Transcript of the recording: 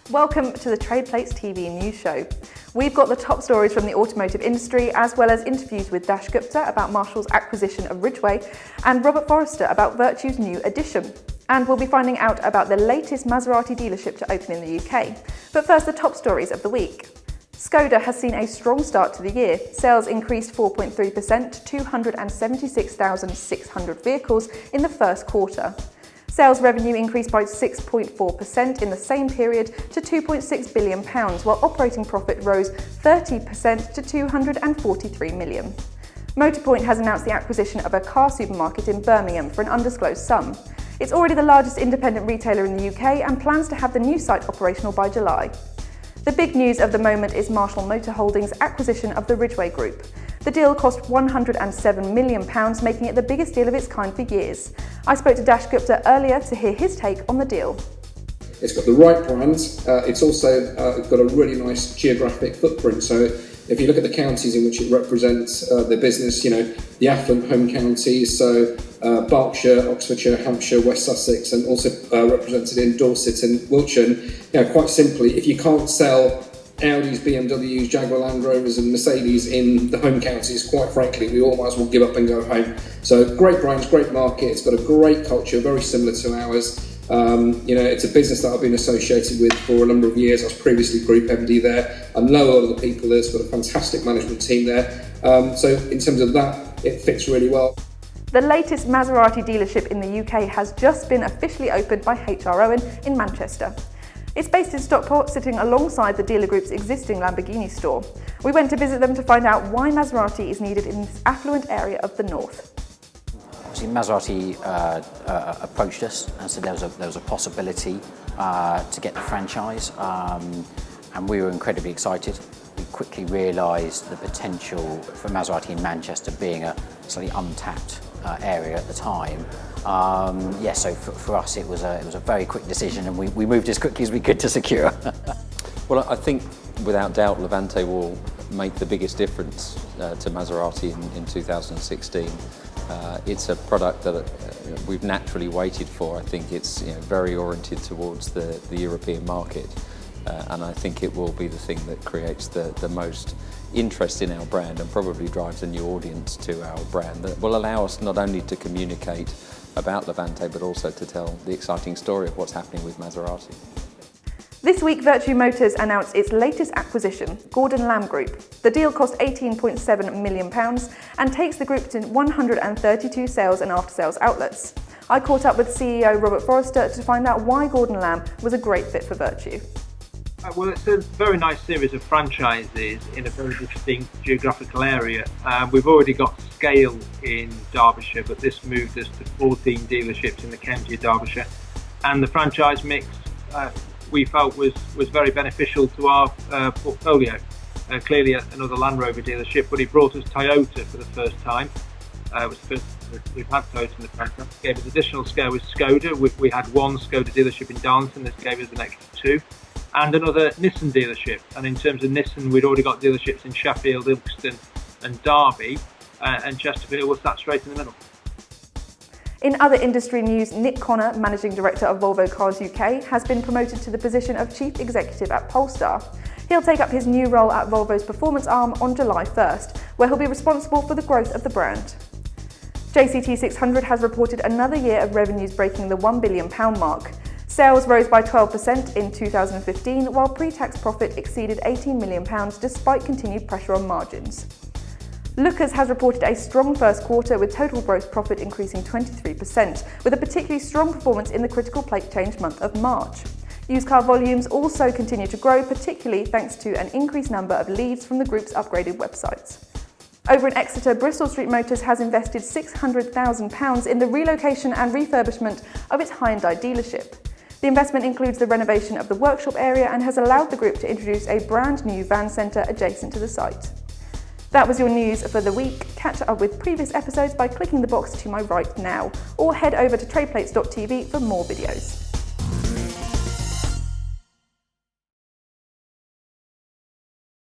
Welcome to the Trade Plates TV news show. We've got the top stories from the automotive industry, as well as interviews with Daksh Gupta about Marshall's acquisition of Ridgeway and Robert Forrester about Vertu's new addition. And we'll be finding out about the latest Maserati dealership to open in the UK. But first, the top stories of the week. Skoda has seen a strong start to the year. Sales increased 4.3% to 276,600 vehicles in the first quarter. Sales revenue increased by 6.4% in the same period to £2.6 billion, while operating profit rose 30% to £243 million. Motorpoint has announced the acquisition of a car supermarket in Birmingham for an undisclosed sum. It's already the largest independent retailer in the UK and plans to have the new site operational by July. The big news of the moment is Marshall Motor Holdings' acquisition of the Ridgeway Group. The deal cost £107 million, making it the biggest deal of its kind for years. I spoke to Daksh Gupta earlier to hear his take on the deal. It's got the right brands. It's also got a really nice geographic footprint. So if you look at the counties in which it represents the business, the affluent home counties, so Berkshire, Oxfordshire, Hampshire, West Sussex, and also represented in Dorset and Wiltshire. Quite simply, if you can't sell Audis, BMWs, Jaguar Land Rovers and Mercedes in the home counties, quite frankly, we all might as well give up and go home. So great brands, great market, it's got a great culture, very similar to ours. It's a business that I've been associated with for a number of years. I was previously Group MD there. I know a lot of the people there, it's got a fantastic management team there. So in terms of that, it fits really well. The latest Maserati dealership in the UK has just been officially opened by HR Owen in Manchester. It's based in Stockport, sitting alongside the dealer group's existing Lamborghini store. We went to visit them to find out why Maserati is needed in this affluent area of the north. Obviously, Maserati approached us and said there was a possibility to get the franchise, and we were incredibly excited. We quickly realised the potential for Maserati in Manchester being a slightly untapped area at the time. So for us it was a very quick decision, and we moved as quickly as we could to secure. Well, I think without doubt Levante will make the biggest difference to Maserati in 2016. It's a product that we've naturally waited for. I think it's very oriented towards the European market, and I think it will be the thing that creates the most interest in our brand and probably drives a new audience to our brand that will allow us not only to communicate about Levante but also to tell the exciting story of what's happening with Maserati. This week, Vertu Motors announced its latest acquisition, Gordon Lamb Group. The deal cost £18.7 million and takes the group to 132 sales and after-sales outlets. I caught up with CEO Robert Forrester to find out why Gordon Lamb was a great fit for Vertu. Well, it's a very nice series of franchises in a very distinct geographical area. We've already got scale in Derbyshire, but this moved us to 14 dealerships in the county of Derbyshire. And the franchise mix we felt was very beneficial to our portfolio. Clearly another Land Rover dealership, but it brought us Toyota for the first time. It was the first we've had Toyota in the franchise. It gave us additional scale with Skoda. We had one Skoda dealership in Darlington, this gave us an extra two. And another Nissan dealership. And in terms of Nissan, we'd already got dealerships in Sheffield, Ilkeston and Derby, and Chesterfield was sat straight in the middle. In other industry news, Nick Connor, Managing Director of Volvo Cars UK, has been promoted to the position of Chief Executive at Polestar. He'll take up his new role at Volvo's performance arm on July 1st, where he'll be responsible for the growth of the brand. JCT 600 has reported another year of revenues breaking the £1 billion mark. Sales rose by 12% in 2015, while pre-tax profit exceeded £18 million despite continued pressure on margins. Lookers has reported a strong first quarter with total gross profit increasing 23%, with a particularly strong performance in the critical plate change month of March. Used car volumes also continue to grow, particularly thanks to an increased number of leads from the group's upgraded websites. Over in Exeter, Bristol Street Motors has invested £600,000 in the relocation and refurbishment of its Hyundai dealership. The investment includes the renovation of the workshop area and has allowed the group to introduce a brand new van centre adjacent to the site. That was your news for the week. Catch up with previous episodes by clicking the box to my right now, or head over to tradeplates.tv for more videos.